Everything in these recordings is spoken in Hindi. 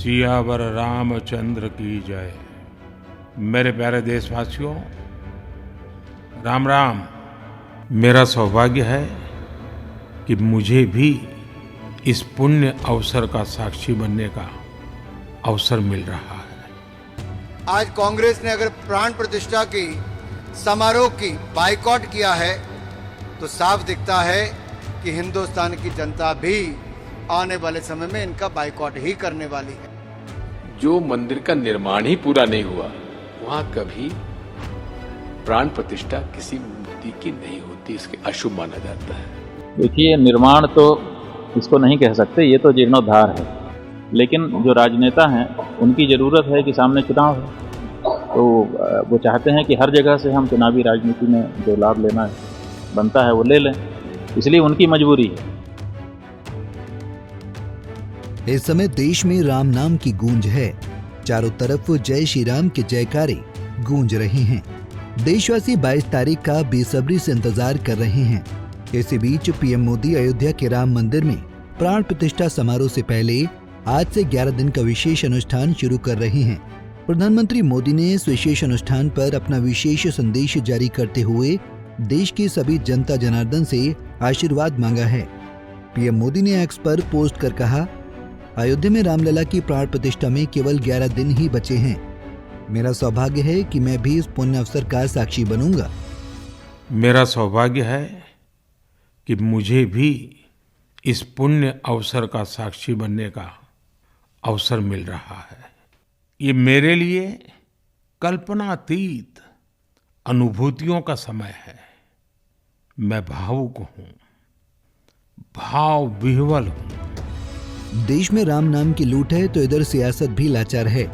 सियावर रामचंद्र की जय। मेरे प्यारे देशवासियों, राम राम। मेरा सौभाग्य है कि मुझे भी इस पुण्य अवसर का साक्षी बनने का अवसर मिल रहा है। आज कांग्रेस ने अगर प्राण प्रतिष्ठा की समारोह की बाइकॉट किया है तो साफ दिखता है कि हिंदुस्तान की जनता भी आने वाले समय में इनका बाइकॉट ही करने वाली है। जो मंदिर का निर्माण ही पूरा नहीं हुआ, वहां कभी प्राण प्रतिष्ठा किसी मूर्ति की नहीं होती, इसके अशुभ माना जाता है। देखिए, निर्माण तो इसको नहीं कह सकते, ये तो जीर्णोद्धार है। लेकिन जो राजनेता हैं उनकी ज़रूरत है कि सामने चुनाव है, तो वो चाहते हैं कि हर जगह से हम चुनावी राजनीति में जो लाभ लेना बनता है वो ले लें, इसलिए उनकी मजबूरी है। इस समय देश में राम नाम की गूंज है। चारों तरफ जय श्री राम के जयकारे गूंज रहे हैं। देशवासी 22 तारीख का बेसब्री से इंतजार कर रहे हैं। इसी बीच पीएम मोदी अयोध्या के राम मंदिर में प्राण प्रतिष्ठा समारोह से पहले आज से 11 दिन का विशेष अनुष्ठान शुरू कर रहे हैं। प्रधानमंत्री मोदी ने इस विशेष अनुष्ठान पर अपना विशेष संदेश जारी करते हुए देश की सभी जनता जनार्दन से आशीर्वाद मांगा है। पीएम मोदी ने एक्स पर पोस्ट कर कहा, अयोध्या में रामलला की प्राण प्रतिष्ठा में केवल 11 दिन ही बचे हैं। मेरा सौभाग्य है कि मैं भी इस पुण्य अवसर का साक्षी बनूंगा। मेरा सौभाग्य है कि मुझे भी इस पुण्य अवसर का साक्षी बनने का अवसर मिल रहा है। ये मेरे लिए कल्पनातीत अनुभूतियों का समय है। मैं भावुक हूं, भाव विह्वल हूं। देश में राम नाम की लूट है तो इधर सियासत भी लाचार है।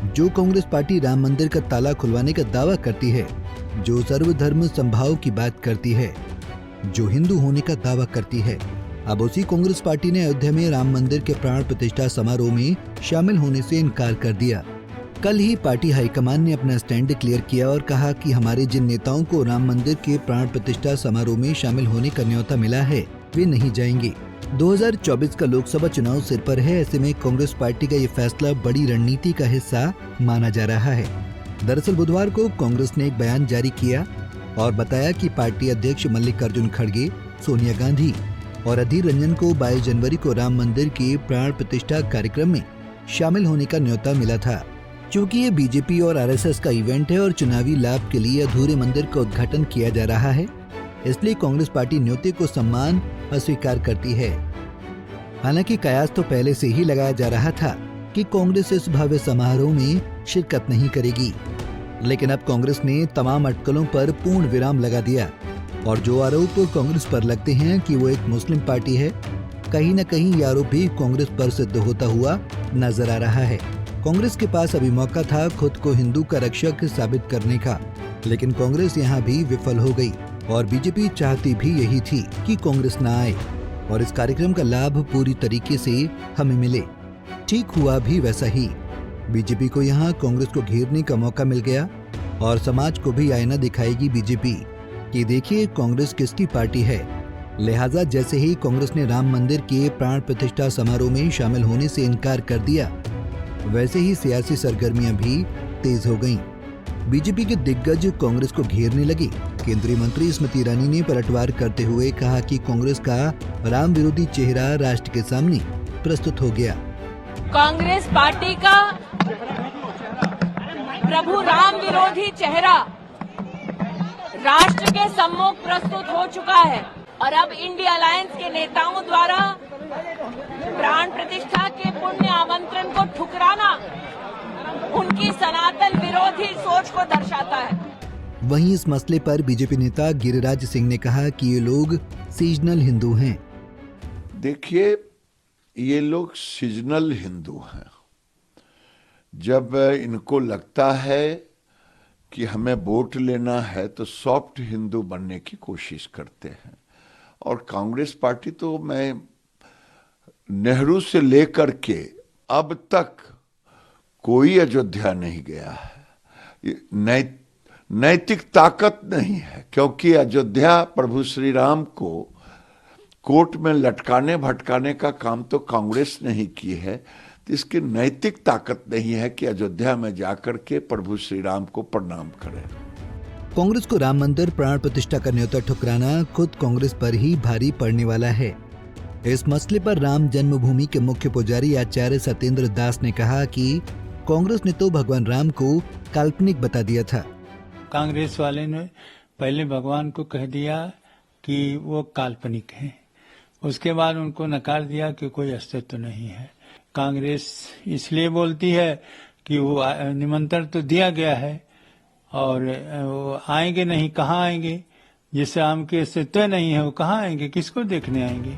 जो कांग्रेस पार्टी राम मंदिर का ताला खुलवाने का दावा करती है, जो सर्वधर्म संभाव की बात करती है, जो हिंदू होने का दावा करती है, अब उसी कांग्रेस पार्टी ने अयोध्या में राम मंदिर के प्राण प्रतिष्ठा समारोह में शामिल होने से इनकार कर दिया। कल ही पार्टी हाईकमान ने अपना स्टैंड क्लियर किया और कहा कि हमारे जिन नेताओं को राम मंदिर के प्राण प्रतिष्ठा समारोह में शामिल होने का न्योता मिला है, वे नहीं जाएंगे। 2024 का लोकसभा चुनाव सिर पर है। ऐसे में कांग्रेस पार्टी का ये फैसला बड़ी रणनीति का हिस्सा माना जा रहा है। दरअसल बुधवार को कांग्रेस ने एक बयान जारी किया और बताया कि पार्टी अध्यक्ष मल्लिकार्जुन खड़गे, सोनिया गांधी और अधीर रंजन को 22 जनवरी को राम मंदिर के प्राण प्रतिष्ठा कार्यक्रम में शामिल होने का न्योता मिला था। क्योंकि ये बीजेपी और आरएसएस का इवेंट है और चुनावी लाभ के लिए अधूरे मंदिर का उद्घाटन किया जा रहा है, इसलिए कांग्रेस पार्टी न्योते को सम्मान अस्वीकार करती है। हालांकि कयास तो पहले से ही लगाया जा रहा था कि कांग्रेस इस भव्य समारोह में शिरकत नहीं करेगी, लेकिन अब कांग्रेस ने तमाम अटकलों पर पूर्ण विराम लगा दिया और जो आरोप कांग्रेस पर लगते हैं कि वो एक मुस्लिम पार्टी है, कहीं न कहीं ये आरोप भी कांग्रेस पर सिद्ध होता हुआ नजर आ रहा है। कांग्रेस के पास अभी मौका था खुद को हिंदू का रक्षक साबित करने का, लेकिन कांग्रेस यहाँ भी विफल हो गई और बीजेपी चाहती भी यही थी कि कांग्रेस न आए और इस कार्यक्रम का लाभ पूरी तरीके से हमें मिले। ठीक हुआ भी वैसा ही। बीजेपी को यहाँ कांग्रेस को घेरने का मौका मिल गया और समाज को भी आईना दिखाएगी बीजेपी कि देखिए कांग्रेस किसकी पार्टी है। लिहाजा जैसे ही कांग्रेस ने राम मंदिर के प्राण प्रतिष्ठा समारोह में शामिल होने से इनकार कर दिया, वैसे ही सियासी सरगर्मियां भी तेज हो गईं। बीजेपी के दिग्गज कांग्रेस को घेरने लगे। केंद्रीय मंत्री स्मृति ईरानी ने पलटवार करते हुए कहा कि कांग्रेस का राम विरोधी चेहरा राष्ट्र के सामने प्रस्तुत हो गया। कांग्रेस पार्टी का प्रभु राम विरोधी चेहरा राष्ट्र के सम्मुख प्रस्तुत हो चुका है और अब इंडिया अलायंस के नेताओं द्वारा प्राण प्रतिष्ठा के पुण्य आमंत्रण को ठुकराना उनकी सनातन विरोधी सोच को दर्शाता है। वहीं इस मसले पर बीजेपी नेता गिरिराज सिंह ने कहा कि ये लोग सीजनल हिंदू हैं। देखिए, ये लोग सीजनल हिंदू हैं। जब इनको लगता है कि हमें वोट लेना है तो सॉफ्ट हिंदू बनने की कोशिश करते हैं। और कांग्रेस पार्टी तो मैं नेहरू से लेकर के अब तक कोई अयोध्या नहीं गया है। नैतिक ताकत नहीं है, क्योंकि अयोध्या प्रभु श्री राम को कोर्ट में लटकाने भटकाने का काम तो कांग्रेस नहीं की है। तो इसकी नैतिक ताकत नहीं है कि अयोध्या में जाकर के प्रभु श्री राम को प्रणाम करें। कांग्रेस को राम मंदिर प्राण प्रतिष्ठा का न्योता ठुकराना खुद कांग्रेस पर ही भारी पड़ने वाला है। इस मसले पर राम जन्मभूमि के मुख्य पुजारी आचार्य सत्येंद्र दास ने कहा कि कांग्रेस ने तो भगवान राम को काल्पनिक बता दिया था। कांग्रेस वाले ने पहले भगवान को कह दिया कि वो काल्पनिक हैं, उसके बाद उनको नकार दिया कि कोई अस्तित्व नहीं है। कांग्रेस इसलिए बोलती है कि वो निमंत्रण तो दिया गया है और वो आएंगे नहीं, कहाँ आएंगे? जिस राम के अस्तित्व नहीं है वो कहाँ आएंगे, किसको देखने आएंगे?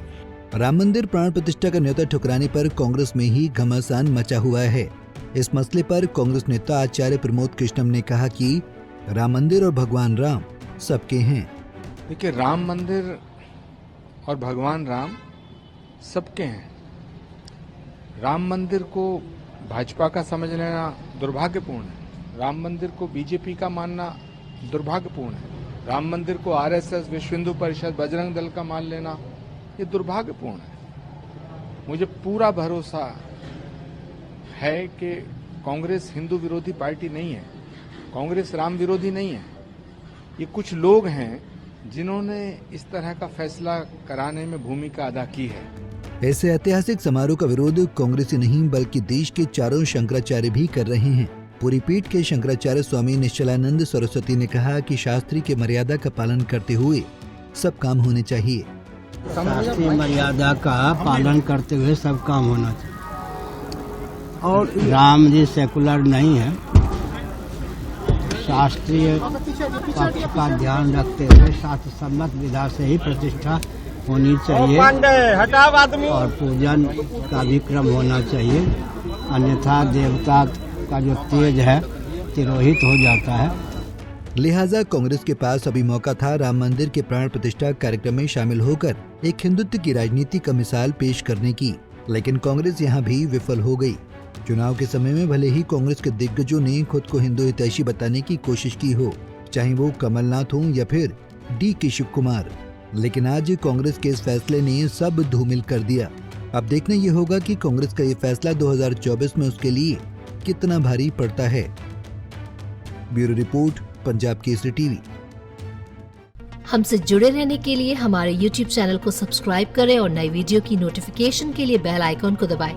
राम मंदिर प्राण प्रतिष्ठा का न्योता ठुकराने पर कांग्रेस में ही घमासान मचा हुआ है। इस मसले पर कांग्रेस नेता आचार्य प्रमोद कृष्णम ने कहा कि राम मंदिर और भगवान राम सबके हैं। देखिए, राम मंदिर और भगवान राम सबके हैं। राम मंदिर को भाजपा का समझ लेना दुर्भाग्यपूर्ण है। राम मंदिर को बीजेपी का मानना दुर्भाग्यपूर्ण है। राम मंदिर को आरएसएस, विश्व हिंदू परिषद, बजरंग दल का मान लेना ये दुर्भाग्यपूर्ण है। मुझे पूरा भरोसा है कि कांग्रेस हिंदू विरोधी पार्टी नहीं है, कांग्रेस राम विरोधी नहीं है। ये कुछ लोग हैं जिन्होंने इस तरह का फैसला कराने में भूमिका अदा की है। ऐसे ऐतिहासिक समारोह का विरोध कांग्रेस ही नहीं बल्कि देश के चारों शंकराचार्य भी कर रहे हैं। पूरी पीठ के शंकराचार्य स्वामी निश्चलानंद सरस्वती ने कहा कि शास्त्री के मर्यादा का पालन करते हुए सब काम होने चाहिए। शास्त्रीय मर्यादा का पालन करते हुए सब काम होना चाहिए। और राम जी सेकुलर नहीं है, शास्त्रीय पक्ष का ध्यान रखते हुए शास्त्र सम्मत विधा से ही प्रतिष्ठा होनी चाहिए और पूजन का भी क्रम होना चाहिए, अन्यथा देवता का जो तेज है तिरोहित हो जाता है। लिहाजा कांग्रेस के पास अभी मौका था राम मंदिर के प्राण प्रतिष्ठा कार्यक्रम में शामिल होकर एक हिंदुत्व की राजनीति का मिसाल पेश करने की, लेकिन कांग्रेस यहाँ भी विफल हो गई। चुनाव के समय में भले ही कांग्रेस के दिग्गजों ने खुद को हिंदू हितैषी बताने की कोशिश की हो, चाहे वो कमलनाथ हो या फिर डी.के. शिव कुमार, लेकिन आज कांग्रेस के इस फैसले ने सब धूमिल कर दिया। अब देखना ये होगा कि कांग्रेस का ये फैसला 2024 में उसके लिए कितना भारी पड़ता है। Bureau report, Punjab Kesari TV. हमसे जुड़े रहने के लिए हमारे YouTube चैनल को सब्सक्राइब करें और नई वीडियो की नोटिफिकेशन के लिए बेल आइकॉन को दबाएं।